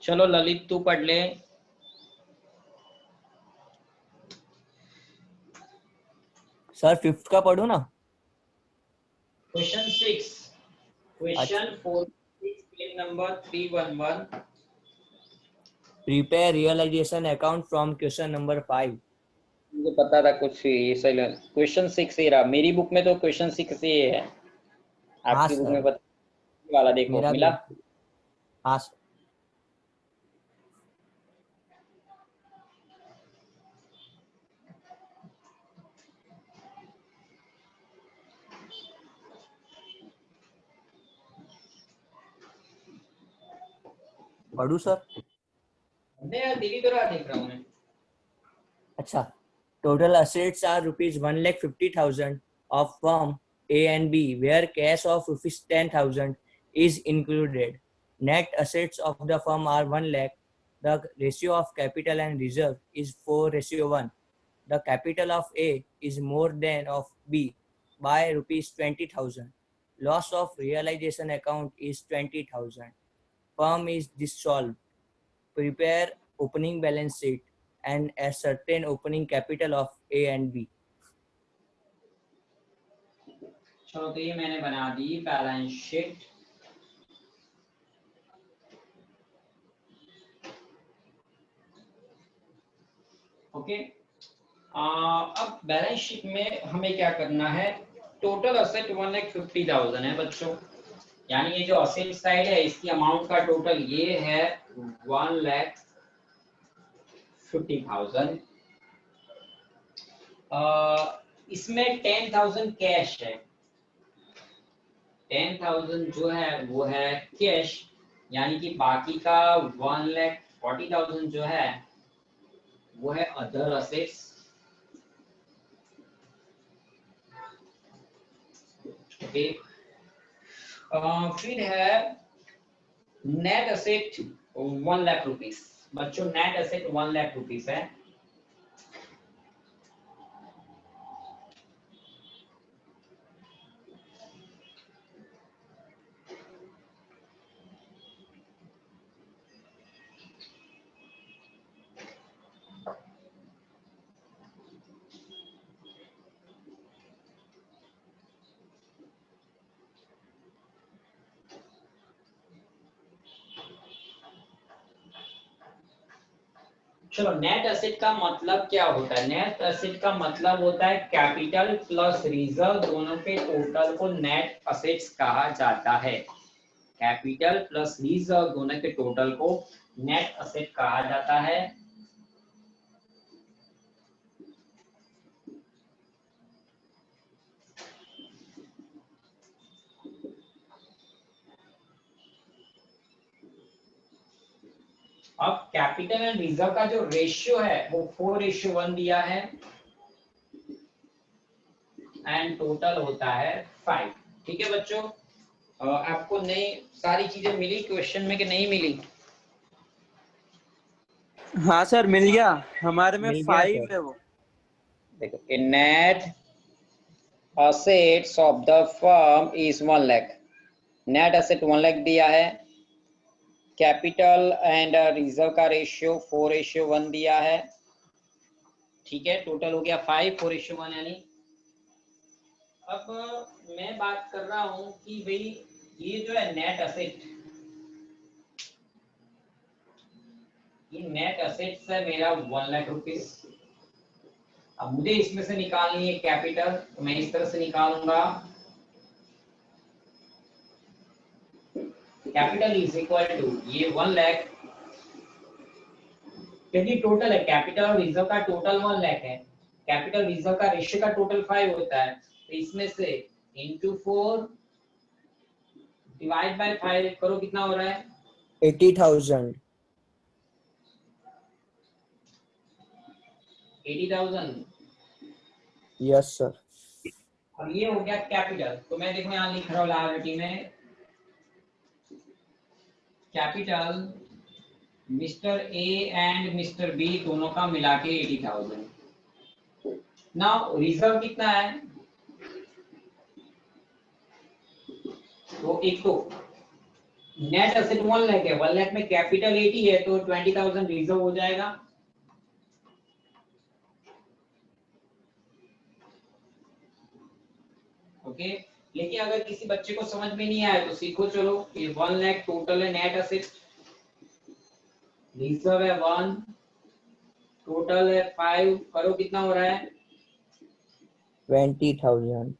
चलो ललित तू पढ़ ले। सर 5th का पढ़ू ना? Question 6, question 46, page number 311। Prepare realisation account from question number 5। मुझे पता था कुछ ये सही। क्वेश्चन 6 ही रहा, मेरी बुक में तो क्वेश्चन 6 ही है, हाँ आपकी बुक में सर, पता वाला देखो मेरा भी। मिला। हाँ सर। पढ़ू सर? नहीं यार, दीदी तो रहा देख रहा हूँ मैं। अच्छा। Total assets are rupees 1,50,000 of firm A and B, where cash of rupees 10,000 is included. Net assets of the firm are 1 lakh. The ratio of capital and reserve is 4:1. The capital of A is more than of B by rupees 20,000. Loss of realization account is 20,000. Firm is dissolved. Prepare opening balance sheet and ascertain opening capital of A and B. चलो तो ये मैंने बना the balance sheet. Okay, अब balance sheet में हमें क्या करना है? टोटल असेट 1,50,000 है बच्चों, यानी ये जो असेट साइड है इसकी अमाउंट का टोटल ये है 1,50,000। इसमें 10,000 कैश है, 10,000 जो है वो है कैश, यानी कि बाकी का 1,40,000 जो है वो है अदर असेट्स। ओके, फिर है नेट असेट 1 लाख रुपीस। बच्चों नेट असेट 1 लाख रुपीस है। चलो, नेट एसेट का मतलब क्या होता है? नेट एसेट का मतलब होता है कैपिटल प्लस रिजर्व दोनों के टोटल को नेट एसेट्स कहा जाता है। कैपिटल प्लस रिजर्व दोनों के टोटल को नेट एसेट कहा जाता है। अब कैपिटल एंड रिजर्व का जो रेशियो है वो 4:1 दिया है एंड टोटल होता है 5। ठीक है बच्चों, आपको नई सारी चीजें मिली क्वेश्चन में कि नहीं मिली? हाँ सर मिल गया, हमारे में मिल गया 5 सर। है वो। देखो, net assets of the firm is 1 lakh। Net asset 1 lakh दिया है। कैपिटल एंड रिजर्व का रेशियो 4:1 दिया है। ठीक है, टोटल हो गया 5, 4:1 यानी। अब मैं बात कर रहा हूं कि भाई ये जो है नेट एसेट, ये नेट एसेट्स है मेरा 1 लाख रुपीस। अब मुझे इसमें से निकालनी है कैपिटल, तो मैं इस तरह से निकालूंगा। कैपिटल इज इक्वल टू ये 1 लाख, क्योंकि टोटल है कैपिटल और रिजर्व का टोटल 1 लाख है। कैपिटल रिजर्व का रेशियो का टोटल 5 होता है, तो इसमें से इनटू 4 डिवाइड बाय 5 करो, कितना हो रहा है? 80,000। 80,000। Yes sir. अब ये हो गया कैपिटल, तो मैं देखो यहाँ लिख रहा हूँ लायबिलिटी में capital mister A and mister B दोनों का मिला के 80,000। नाउ रिजर्व कितना है? तो एक तो नेट एसेट 1 लाख है, 1 लाख में कैपिटल 80 है तो 20,000 रिजर्व हो जाएगा। ओके, लेकिन अगर किसी बच्चे को समझ में नहीं आया तो सीखो, चलो ये 1 लाख टोटल है नेट एसेट, रिजर्व है 1, टोटल है 5, करो कितना हो रहा है 20,000।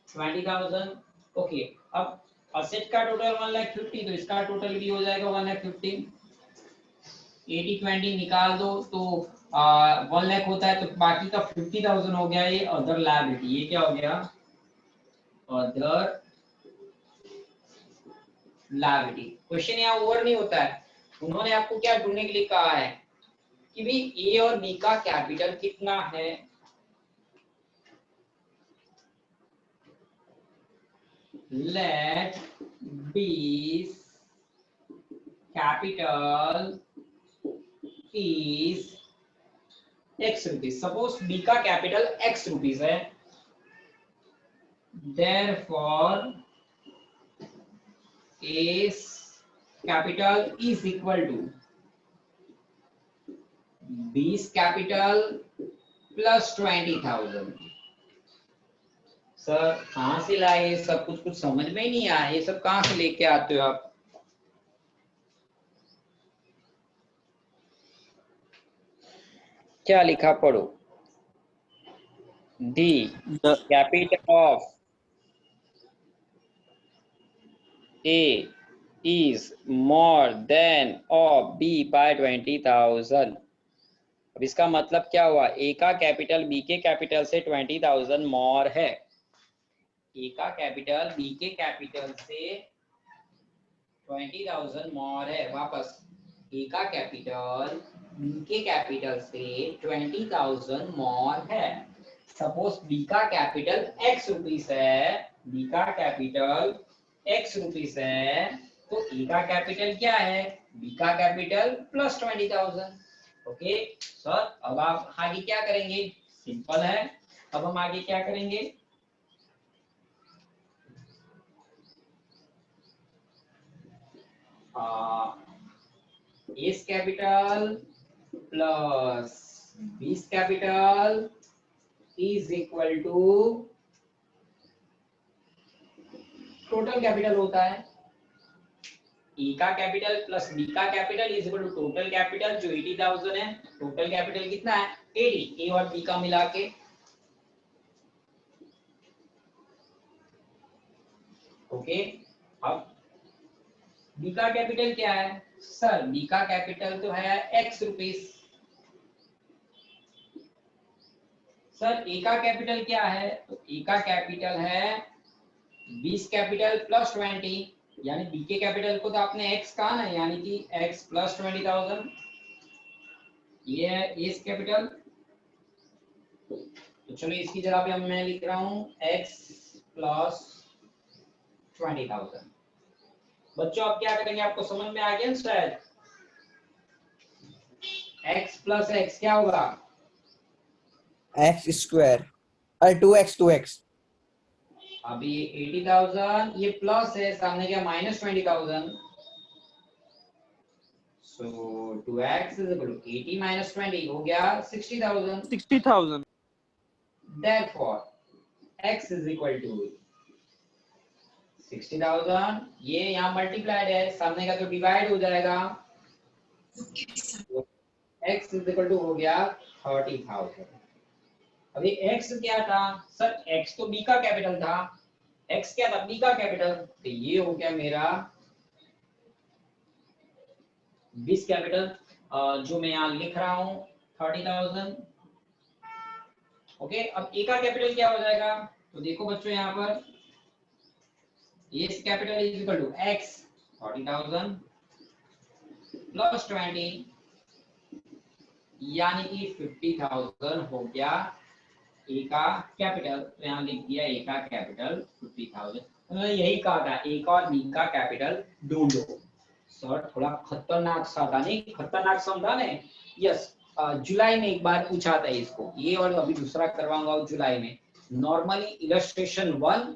20,000। ओके, अब असेट का टोटल 1,50,000 तो इसका टोटल भी हो जाएगा 1,50,000। 80-20 निकाल दो तो 1 लाख होता है, तो बाकी का 50,000 हो गया ये अदर लायबिलिटी। ये क्या हो गया अदर लायबिलिटी। क्वेश्चन यहाँ ओवर नहीं होता है, उन्होंने आपको क्या ढूंढने के लिए कहा है कि भाई ए और बी का कैपिटल कितना है। Let B's capital is x rupees. Suppose B का कैपिटल x रुपीज है, therefore A's capital is equal to B's capital plus 20,000। Sir कहाँ से लाए ये सब, कुछ समझ में ही नहीं आया, ये सब कहाँ से लेके आते हो आप। क्या लिखा पढ़ो, the capital of A is more than of B by 20,000। अब इसका मतलब क्या हुआ, ए का कैपिटल बी के कैपिटल से 20,000 मोर है। ए का कैपिटल बी के कैपिटल से 20,000 मोर है। वापस, ए का कैपिटल बी के कैपिटल से 20,000 मोर है। सपोज बी का कैपिटल x रुपीस है, बी का कैपिटल x रुपीस है, तो ए का कैपिटल क्या है, बी का कैपिटल प्लस 20,000। ओके सर, अब आप आगे क्या करेंगे, सिंपल है। अब हम आगे क्या करेंगे, A's capital plus B's capital is equal to total capital होता है। ए का कैपिटल प्लस बी का capital is equal to total capital जो 80,000 है। टोटल कैपिटल कितना है 80, ए और बी का मिला के। ओके, अब बी का कैपिटल क्या है सर, बी का कैपिटल तो है x रुपीस। सर ए का कैपिटल क्या है, तो ए का कैपिटल है 20 कैपिटल प्लस 20, यानी बी के कैपिटल को तो आपने x कहा ना, यानी कि x प्लस 20,000। ये है एस कैपिटल, तो चलो इसकी जगह पे मैं लिख रहा हूं x प्लस 20,000। बच्चों अब क्या करेंगे, आपको समझ में आ गया शायद। x प्लस x क्या होगा, x स्क्वायर और 2x। अभी 80,000 ये प्लस है, सामने क्या minus 20,000। So 2x is equal to 80 minus 20 हो गया 60,000। Therefore x is equal to 60,000, ये यहाँ मल्टीप्लाइड है, सामने का तो डिवाइड हो जाएगा। x इज इक्वल टू हो गया 30,000। अभी x क्या था सर, x तो b का कैपिटल था, x क्या था b का कैपिटल, तो ये हो गया मेरा 20 कैपिटल, जो मैं यहाँ लिख रहा हूँ 30,000। ओके, अब a का कैपिटल क्या हो जाएगा, तो देखो बच्चों यहाँ पर A's capital is equal to x 30,000 plus 20 यानी कि 50,000 हो गया ए का कैपिटल। तो यहाँ लिख दिया ए का कैपिटल 50,000। उन्होंने यही कहा था ए का और बी का कैपिटल ढूंढो। सर थोड़ा खतरनाक सा था, नहीं खतरनाक समझा ने। यस, जुलाई में एक बार पूछा था इसको, ये और अभी दूसरा करवाऊंगा जुलाई में। Normally illustration 1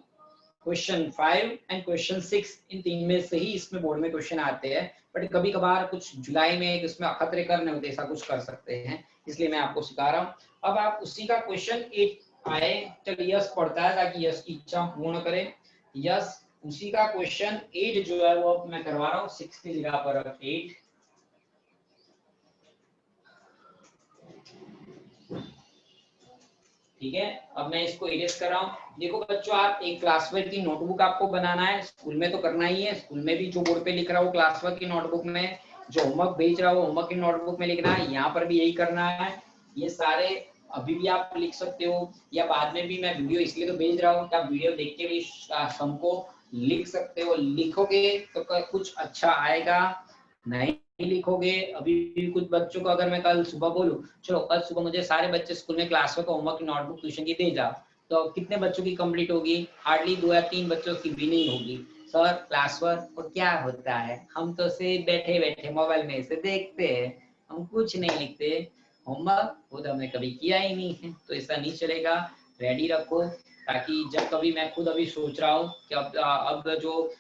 question 5 and question 6, इन तीन में से ही इसमें बोर्ड में क्वेश्चन आते हैं, बट कभी कभार कुछ जुलाई में इसमें अखतरे करने होते, ऐसा कुछ कर सकते हैं, इसलिए मैं आपको सिखा रहा हूँ। अब आप उसी का क्वेश्चन 8 आए, चलिए यस पढ़ता है ताकि यस की इच्छा पूर्ण करें। यस उसी का क्वेश्चन 8 जो है वो मैं करवा रहा हूँ, 6 की जगह पर 8। ठीक है, अब मैं इसको इरेज कर रहा हूँ। देखो बच्चों, आप एक क्लास वर्क की नोटबुक आपको बनाना है, स्कूल में तो करना ही है, स्कूल में भी जो बोर्ड पे लिख रहा हूँ क्लास वर्क की नोटबुक में, जो होमवर्क भेज रहा हूँ होमवर्क की नोटबुक में लिखना है, यहाँ पर भी यही करना है। ये सारे अभी भी आप लिख सकते हो या बाद में भी, मैं वीडियो इसलिए तो भेज रहा हूँ, आप वीडियो देख के भी हमको लिख सकते हो। लिखोगे तो कुछ अच्छा आएगा, नहीं लिखोगे, अभी भी कुछ बच्चों को अगर मैं कल सुबह बोलूं चलो कल सुबह मुझे सारे बच्चे स्कूल में class work homework notebook tuition की दे जाओ, तो कितने बच्चों की कंप्लीट होगी? हार्डली 2 या 3 बच्चों की भी नहीं होगी। सर क्लास वर्क और क्या होता है, हम तो से बैठे बैठे मोबाइल में से देखते हैं, हम कुछ नहीं लिखते, होमवर्क खुद हमने कभी किया ही नहीं है, तो ऐसा नहीं चलेगा। रेडी रखो ताकि जब कभी, मैं खुद अभी सोच रहा हूँ कि अब जो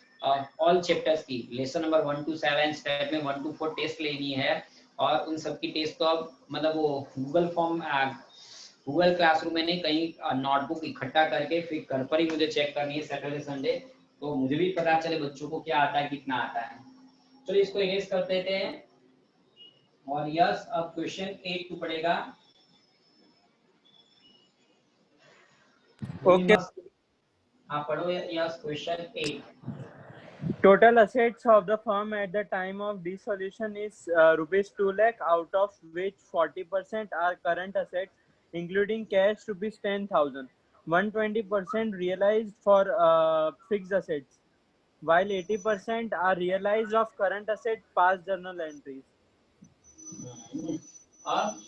ऑल चैप्टर्स की लेसन नंबर 1 to 7 स्टेप में 1 to 4 टेस्ट लेनी है, और उन सब की टेस्ट तो अब मतलब वो गूगल फॉर्म गूगल क्लासरूम में नहीं, कहीं नोटबुक इकट्ठा करके फिर घर पर ही मुझे चेक करनी है सैटरडे संडे, तो मुझे भी पता चले बच्चों को क्या आता है कितना आता है। चलिए इसको इरेज कर देते हैं, और यस अब क्वेश्चन 8 टू पड़ेगा। ओके। आप पढ़ो yes question 8। Total assets of the firm at the time of dissolution is rupees 2 lakh, out of which 40% are current assets, including cash rupees 10,000. 120% realized for fixed assets, while 80% are realized of current asset past journal entries. अब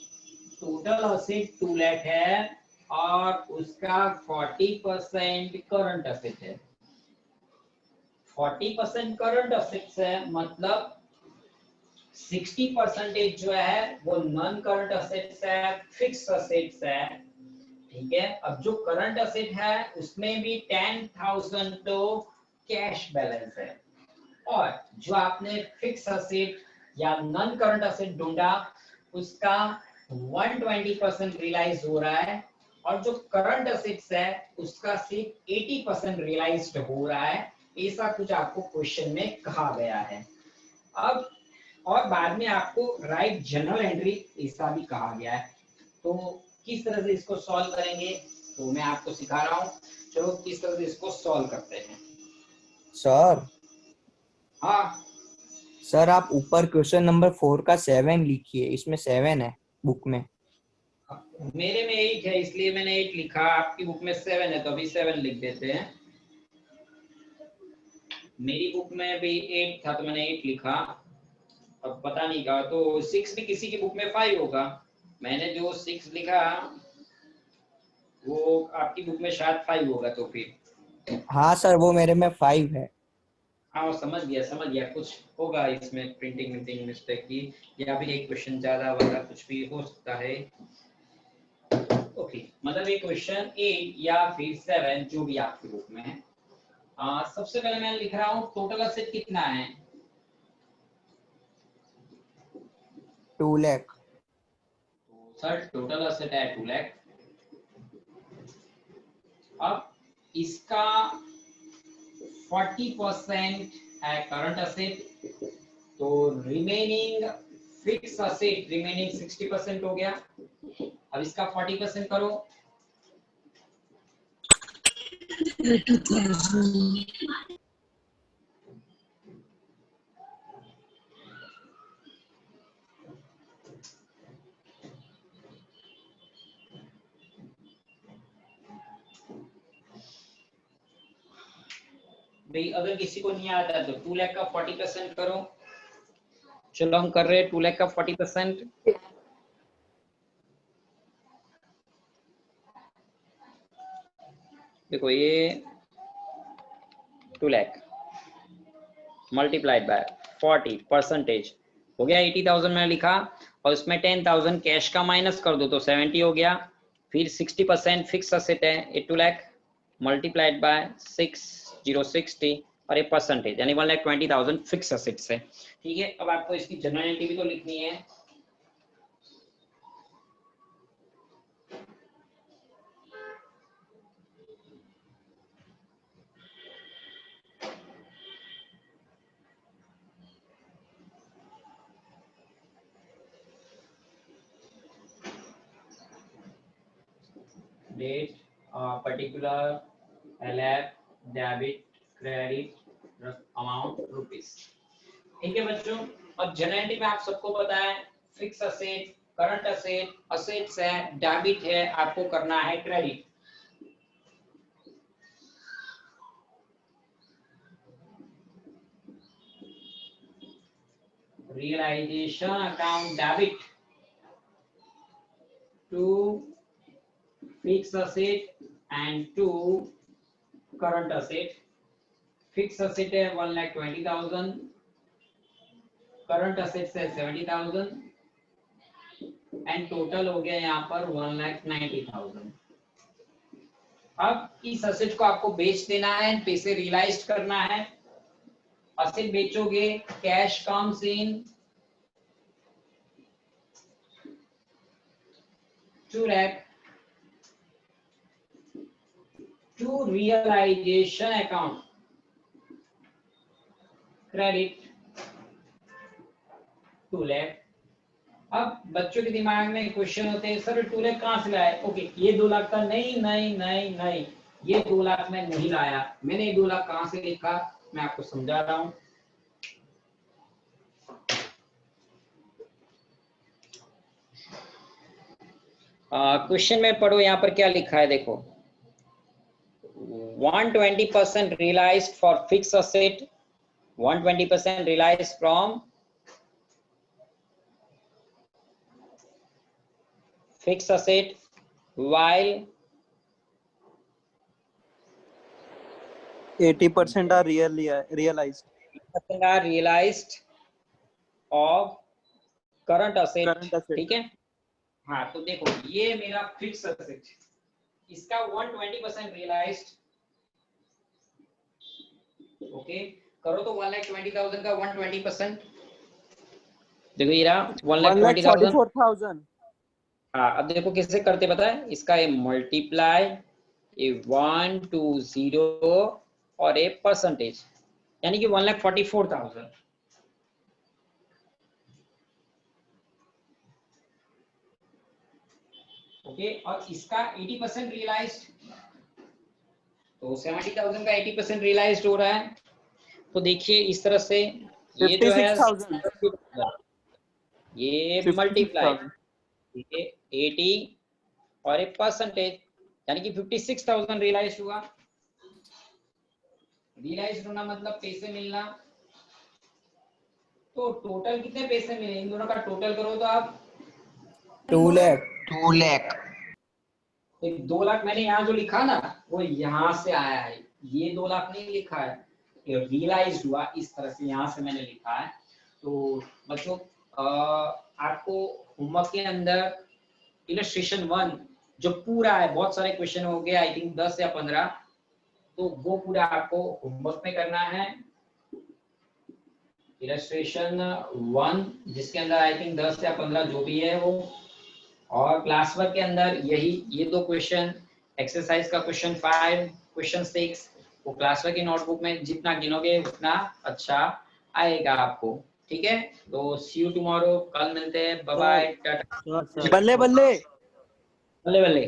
total asset 2 lakh है और उसका 40% current asset है। 40% current assets है, मतलब 60% जो है वो नॉन करंट असेट्स है, फिक्स असेट्स है। ठीक है, अब जो करंट असेट है उसमें भी 10,000 तो कैश बैलेंस है, और जो आपने फिक्स असेट या नॉन करंट असेट ढूंढा उसका 120% रियलाइज हो रहा है, और जो करंट असेट्स है उसका सिर्फ 80% रियलाइज्ड हो रहा है। ऐसा कुछ आपको क्वेश्चन में कहा गया है। अब और बाद में आपको राइट जनरल एंट्री ऐसा भी कहा गया है, तो किस तरह से इसको सॉल्व करेंगे तो मैं आपको सिखा रहा हूँ। चलो किस तरह से इसको सॉल्व करते हैं। सर हाँ सर आप ऊपर क्वेश्चन नंबर 4 का 7 लिखिए, इसमें 7 है बुक में। मेरे में 8 है इसलिए मैंने 8 लिखा, आपकी बुक में 7 है तो अभी 7 लिख देते हैं। मेरी बुक में भी 8 था तो मैंने 8 लिखा, अब पता नहीं कहा, तो 6 भी किसी की बुक में 5 होगा। मैंने जो 6 लिखा वो आपकी बुक में शायद 5 होगा, तो फिर हाँ सर वो मेरे में 5 है। हाँ समझ गया, कुछ होगा इसमें प्रिंटिंग मिस्टेक की, या फिर एक क्वेश्चन ज्यादा वाला कुछ भी हो सकता है। ओके, मतलब ये क्वेश्चन 8 या फिर 7 जो भी आपकी बुक में है। सबसे पहले मैं लिख रहा हूँ टोटल असेट कितना है, 2 लाख। तो सर टोटल असेट है 2 लाख। अब इसका 40% है करंट असेट, तो रिमेनिंग फिक्स असेट रिमेनिंग 60% हो गया। अब इसका 40% करो, 80,000. भाई अगर किसी को नहीं आता तो 2 लाख का 40% करो। चलो हम कर रहे हैं 2 लाख का 40%। देखो ये 2 लाख मल्टीप्लाइड बाय 40% हो गया, 80,000 मैंने लिखा, और उसमें 10,000 कैश का माइनस कर दो तो 70 हो गया। फिर 60% फिक्स असेट है 2 लाख मल्टीप्लाइड बाय 6 060 और ये परसेंटेज यानी 1,20,000 फिक्स असेट्स है। ठीक है, अब आपको इसकी जनरल एंट्री भी तो लिखनी है। Date particular LF debit credit amount rupees. ठीक है बच्चों, और जनरल में आप सबको पता है fix asset, current asset, assets है, डेबिट है, आपको करना है credit. Realisation account debit to fix asset and to current asset. Fix asset है 1,20,000, करंट असेट्स है 70,000 एंड टोटल हो गया यहाँ पर 1,90,000। अब इस असेट को आपको बेच देना है, पैसे रियलाइज करना है। असेट बेचोगे, cash comes in 2 lakh to realization account, credit 2 lakh। अब बच्चों के दिमाग में क्वेश्चन होते हैं, सर 2 लाख कहाँ से लाए? ओके, ये 2 लाख का नहीं नहीं नहीं नहीं, ये 2 लाख में नहीं लाया मैंने। ये 2 लाख कहाँ से लिखा, मैं आपको समझा रहा हूं। क्वेश्चन में पढ़ो, यहाँ पर क्या लिखा है देखो। 120% realized for fixed asset, 120% realized from fixed asset, while 80% are realized. 80% are realized of current asset। Current asset. ठीक है, हाँ तो देखो ये मेरा फिक्स असेट, इसका 120% रियलाइज्ड। ओके, करो तो 1,20,000 का 120%। देखो ये रहा 1,44,000। हाँ, अब देखो किससे करते पता है, इसका ये मल्टीप्लाई, ये 1 to 0 और ये परसेंटेज, यानी कि 1,44,000। ओके, और इसका 80% रियलाइज्ड, तो 70,000 का 80% रियलाइज्ड हो रहा है। तो देखिए इस तरह से ये जो है ये मल्टीप्लाई, ये 80 और एक परसेंटेज, यानी कि 56,000 रियलाइज हुआ। रियलाइज होना मतलब पैसे मिलना। तो टोटल कितने पैसे मिले, इन दोनों का टोटल करो तो आप 2 lakh। 2 lakh। 2 लाख मैंने यहाँ जो लिखा ना वो यहाँ से आया है, ये 2 लाख नहीं लिखा है, ये रियलाइज हुआ इस तरह से, यहाँ से मैंने लिखा है। तो बच्चों आपको होमवर्क के अंदर इलस्ट्रेशन 1 जो पूरा है, बहुत सारे क्वेश्चन हो गए, आई थिंक 10 या 15, तो वो पूरा आपको होमवर्क में करना है। इलस्ट्रेशन 1 जिसके अंदर आई थिंक 10 या 15 जो भी है वो, और क्लास वर्क के अंदर यही ये 2 क्वेश्चन, एक्सरसाइज का क्वेश्चन 5, क्वेश्चन 6, वो क्लास वर्क की नोटबुक में जितना गिनोगे उतना अच्छा आएगा आपको। ठीक है, तो सी यू टुमारो, कल मिलते हैं, बाय बाय, टाटा। बल्ले बल्ले बल्ले बल्ले।